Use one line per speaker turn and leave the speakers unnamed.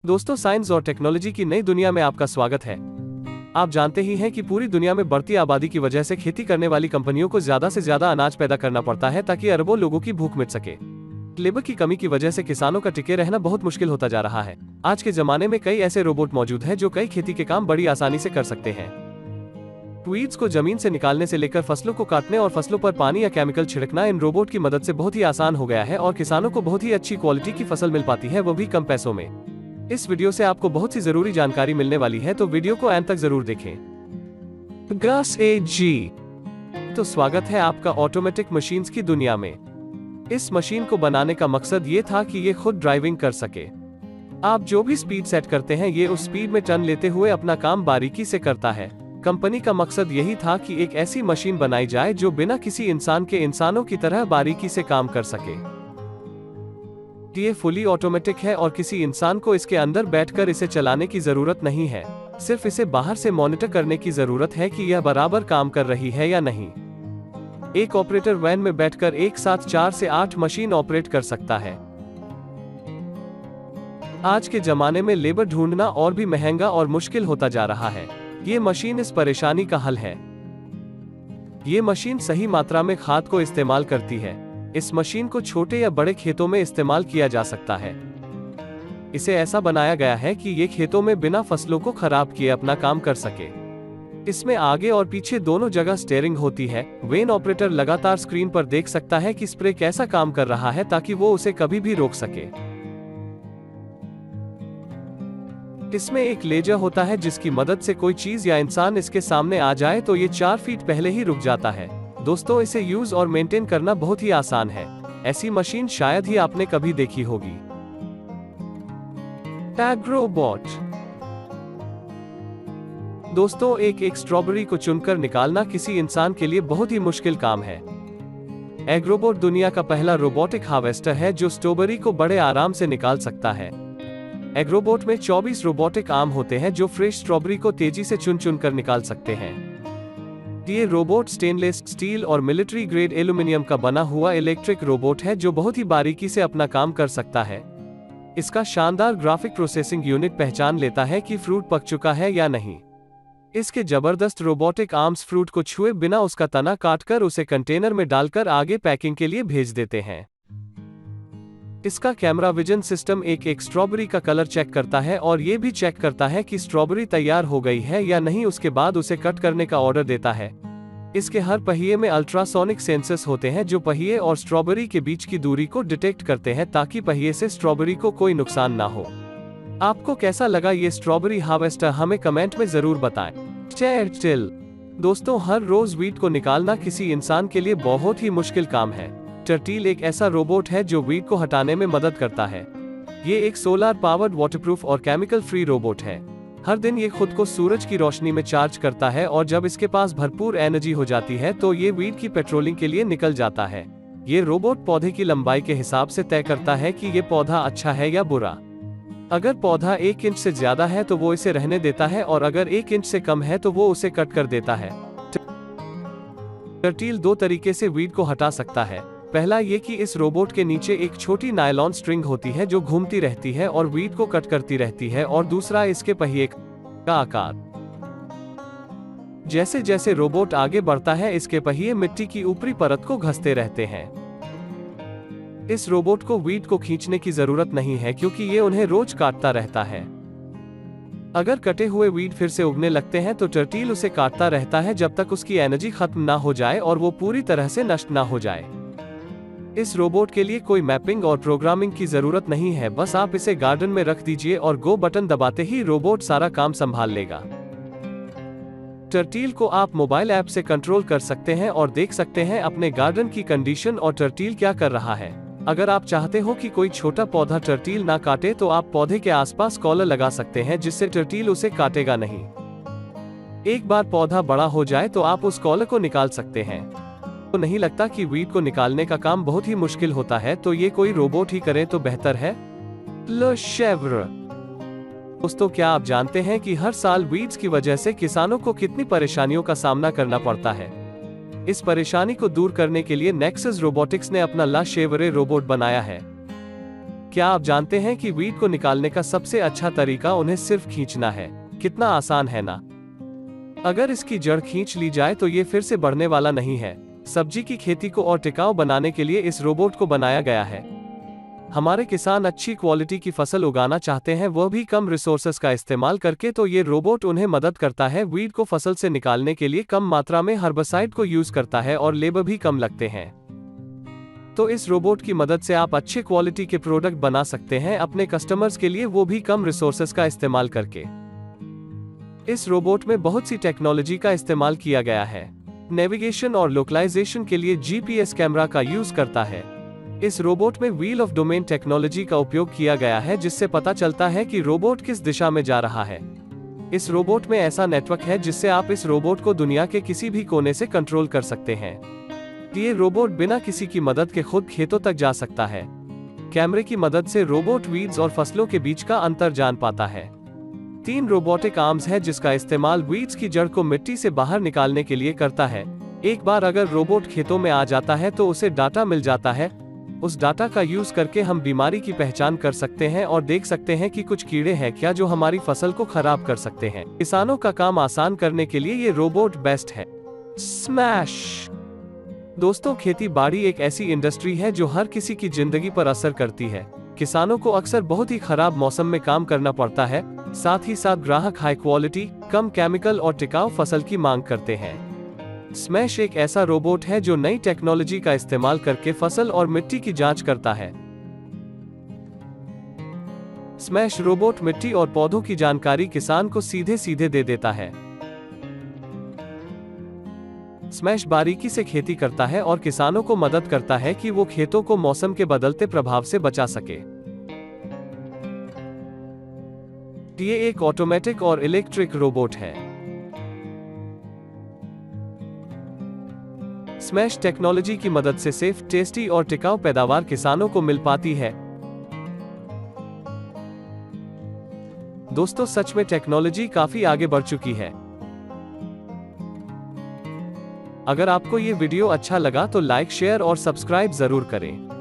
दोस्तों, साइंस और टेक्नोलॉजी की नई दुनिया में आपका स्वागत है। आप जानते ही हैं कि पूरी दुनिया में बढ़ती आबादी की वजह से खेती करने वाली कंपनियों को ज्यादा से ज्यादा अनाज पैदा करना पड़ता है ताकि अरबों लोगों की भूख मिट सके। लेबर की कमी की वजह से किसानों का टिके रहना बहुत मुश्किल होता जा रहा है। आज के जमाने में कई ऐसे रोबोट मौजूद हैं जो कई खेती के काम बड़ी आसानी से कर सकते हैं। वीड्स को जमीन से निकालने से लेकर फसलों को काटने और फसलों पर पानी या केमिकल छिड़कना इन रोबोट की मदद से बहुत ही आसान हो गया है और किसानों को बहुत ही अच्छी क्वालिटी की फसल मिल पाती है, वो भी कम पैसों में। इस वीडियो से आपको बहुत सी जरूरी जानकारी मिलने वाली है, तो वीडियो को अंत तक जरूर देखें। ग्रास एजी तो स्वागत है आपका ऑटोमेटिक मशीन्स की दुनिया में। इस मशीन को बनाने का मकसद ये था कि ये खुद ड्राइविंग कर सके। आप जो भी स्पीड सेट करते हैं, ये उस स्पीड में टर्न लेते हुए अपना काम बारीकी से करता है। कंपनी का मकसद यही था कि एक ऐसी मशीन बनाई जाए जो बिना किसी इंसान के इंसानों की तरह बारीकी से काम कर सके। ये फुली ऑटोमेटिक है और किसी इंसान को इसके अंदर बैठकर इसे चलाने की जरूरत नहीं है। सिर्फ इसे बाहर से मॉनिटर करने की जरूरत है कि यह बराबर काम कर रही है या नहीं। एक ऑपरेटर वैन में बैठकर एक साथ 4 से 8 मशीन ऑपरेट कर सकता है। आज के जमाने में लेबर ढूंढना और भी महंगा और मुश्किल होता जा रहा है। ये मशीन इस परेशानी का हल है। ये मशीन सही मात्रा में खाद को इस्तेमाल करती है। इस मशीन को छोटे या बड़े खेतों में इस्तेमाल किया जा सकता है। इसे ऐसा बनाया गया है कि ये खेतों में बिना फसलों को खराब किए अपना काम कर सके। इसमें आगे और पीछे दोनों जगह स्टीयरिंग होती है। वेन ऑपरेटर लगातार स्क्रीन पर देख सकता है कि स्प्रे कैसा काम कर रहा है ताकि वो उसे कभी भी रोक सके। इसमें एक लेजर होता है जिसकी मदद से कोई चीज या इंसान इसके सामने आ जाए तो ये 4 फीट पहले ही रुक जाता है। दोस्तों, इसे यूज और मेंटेन करना बहुत ही आसान है। ऐसी मशीन शायद ही आपने कभी देखी होगी। एग्रोबॉट दोस्तों, एक स्ट्रॉबेरी को चुनकर निकालना किसी इंसान के लिए बहुत ही मुश्किल काम है। एग्रोबॉट दुनिया का पहला रोबोटिक हार्वेस्टर है जो स्ट्रॉबेरी को बड़े आराम से निकाल सकता है। एग्रोबॉट में 24 रोबोटिक आर्म होते हैं जो फ्रेश स्ट्रॉबेरी को तेजी से चुन चुन कर निकाल सकते हैं। ये रोबोट स्टेनलेस स्टील और मिलिट्री ग्रेड एल्यूमिनियम का बना हुआ इलेक्ट्रिक रोबोट है जो बहुत ही बारीकी से अपना काम कर सकता है। इसका शानदार ग्राफिक प्रोसेसिंग यूनिट पहचान लेता है कि फ्रूट पक चुका है या नहीं। इसके जबरदस्त रोबोटिक आर्म्स फ्रूट को छुए बिना उसका तना काटकर उसे कंटेनर में डालकर आगे पैकिंग के लिए भेज देते हैं। इसका कैमरा विजन सिस्टम एक स्ट्रॉबेरी का कलर चेक करता है और ये भी चेक करता है कि स्ट्रॉबेरी तैयार हो गई है या नहीं। उसके बाद उसे कट करने का ऑर्डर देता है। इसके हर पहिए में अल्ट्रासोनिक सेंसर्स होते हैं जो पहिए और स्ट्रॉबेरी के बीच की दूरी को डिटेक्ट करते हैं ताकि पहिए से स्ट्रॉबेरी को कोई नुकसान ना हो। आपको कैसा लगा ये स्ट्रॉबेरी हार्वेस्टर, हमें कमेंट में जरूर बताएं। टर्टल दोस्तों, हर रोज वीट को निकालना किसी इंसान के लिए बहुत ही मुश्किल काम है। टर्टल एक ऐसा रोबोट है जो वीट को हटाने में मदद करता है। ये एक सोलर पावर्ड, वाटरप्रूफ और केमिकल फ्री रोबोट है। हर दिन ये खुद को सूरज की रोशनी में चार्ज करता है और जब इसके पास भरपूर एनर्जी हो जाती है तो ये वीट की पेट्रोलिंग के लिए निकल जाता है। ये रोबोट पौधे की लंबाई के हिसाब से तय करता है कि ये पौधा अच्छा है या बुरा। अगर पौधा 1 इंच से ज्यादा है तो वो इसे रहने देता है और अगर 1 इंच से कम है तो वो उसे कट कर देता है। टर्टल 2 तरीके से वीट को हटा सकता है। पहला ये कि इस रोबोट के नीचे एक छोटी नायलॉन स्ट्रिंग होती है जो घूमती रहती है और वीट को कट करती रहती है, और दूसरा इसके पहिए का आकार। जैसे जैसे रोबोट आगे बढ़ता है इसके पहिए मिट्टी की ऊपरी परत को घसते रहते हैं। इस रोबोट को वीट को खींचने की जरूरत नहीं है क्योंकि ये उन्हें रोज काटता रहता है। अगर कटे हुए वीट फिर से उगने लगते हैं तो टर्टल उसे काटता रहता है जब तक उसकी एनर्जी खत्म ना हो जाए और वो पूरी तरह से नष्ट ना हो जाए। इस रोबोट के लिए कोई मैपिंग और प्रोग्रामिंग की जरूरत नहीं है, बस आप इसे गार्डन में रख दीजिए और गो बटन दबाते ही रोबोट सारा काम संभाल लेगा। टर्टल को आप मोबाइल ऐप से कंट्रोल कर सकते हैं और देख सकते हैं अपने गार्डन की कंडीशन और टर्टल क्या कर रहा है। अगर आप चाहते हो कि कोई छोटा पौधा टर्टल ना काटे तो आप पौधे के आसपास कॉलर लगा सकते हैं जिससे टर्टल उसे काटेगा नहीं। एक बार पौधा बड़ा हो जाए तो आप उस कॉलर को निकाल सकते हैं। तो नहीं लगता कि वीट को निकालने का काम बहुत ही मुश्किल होता है, तो ये कोई रोबोट ही करे तो बेहतर है। ले शेव्र दोस्तों, क्या आप जानते हैं कि हर साल वीड्स की वजह से किसानों को कितनी परेशानियों का सामना करना पड़ता है। इस परेशानी को दूर करने के लिए नेक्सस रोबोटिक्स ने अपना ला शेवरे रोबोट बनाया है। क्या आप जानते हैं कि वीड को निकालने का सबसे अच्छा तरीका उन्हें सिर्फ खींचना है? कितना आसान है ना? अगर इसकी जड़ खींच ली जाए तो ये फिर से बढ़ने वाला नहीं है। सब्जी की खेती को और टिकाऊ बनाने के लिए इस रोबोट को बनाया गया है। हमारे किसान अच्छी क्वालिटी की फसल उगाना चाहते हैं, वह भी कम रिसोर्सेस का इस्तेमाल करके, तो ये रोबोट उन्हें मदद करता है। वीड को फसल से निकालने के लिए कम मात्रा में हर्बिसाइड को यूज करता है और लेबर भी कम लगते हैं। तो इस रोबोट की मदद से आप अच्छे क्वालिटी के प्रोडक्ट बना सकते हैं अपने कस्टमर्स के लिए, वो भी कम रिसोर्सेस का इस्तेमाल करके। इस रोबोट में बहुत सी टेक्नोलॉजी का इस्तेमाल किया गया है। नेविगेशन और लोकलाइजेशन के लिए जीपीएस कैमरा का यूज करता है। इस रोबोट में व्हील ऑफ डोमेन टेक्नोलॉजी का उपयोग किया गया है, जिससे पता चलता है कि रोबोट किस दिशा में जा रहा है। इस रोबोट में ऐसा नेटवर्क है जिससे आप इस रोबोट को दुनिया के किसी भी कोने से कंट्रोल कर सकते हैं। ये रोबोट बिना किसी की मदद के खुद खेतों तक जा सकता है। कैमरे की मदद से रोबोट वीड्स और फसलों के बीच का अंतर जान पाता है। 3 रोबोटिक आर्म्स है जिसका इस्तेमाल वीड्स की जड़ को मिट्टी से बाहर निकालने के लिए करता है। एक बार अगर रोबोट खेतों में आ जाता है तो उसे डाटा मिल जाता है। उस डाटा का यूज करके हम बीमारी की पहचान कर सकते हैं और देख सकते हैं कि कुछ कीड़े हैं क्या जो हमारी फसल को खराब कर सकते हैं। किसानों का काम आसान करने के लिए ये रोबोट बेस्ट है। स्मैश। दोस्तों, खेती बाड़ी एक ऐसी इंडस्ट्री है जो हर किसी की जिंदगी पर असर करती है। किसानों को अक्सर बहुत ही खराब मौसम में काम करना पड़ता है, साथ ही साथ ग्राहक हाई क्वालिटी, कम केमिकल और टिकाऊ फसल की मांग करते हैं। स्मैश एक ऐसा रोबोट है जो नई टेक्नोलॉजी का इस्तेमाल करके फसल और मिट्टी की जांच करता है। स्मैश रोबोट मिट्टी और पौधों की जानकारी किसान को सीधे सीधे दे देता है। स्मैश बारीकी से खेती करता है और किसानों को मदद करता है कि वो खेतों को मौसम के बदलते प्रभाव से बचा सके। ये एक ऑटोमेटिक और इलेक्ट्रिक रोबोट है। स्मैश टेक्नोलॉजी की मदद से सेफ, टेस्टी और टिकाऊ पैदावार किसानों को मिल पाती है। दोस्तों, सच में टेक्नोलॉजी काफी आगे बढ़ चुकी है। अगर आपको ये वीडियो अच्छा लगा तो लाइक, शेयर और सब्सक्राइब जरूर करें।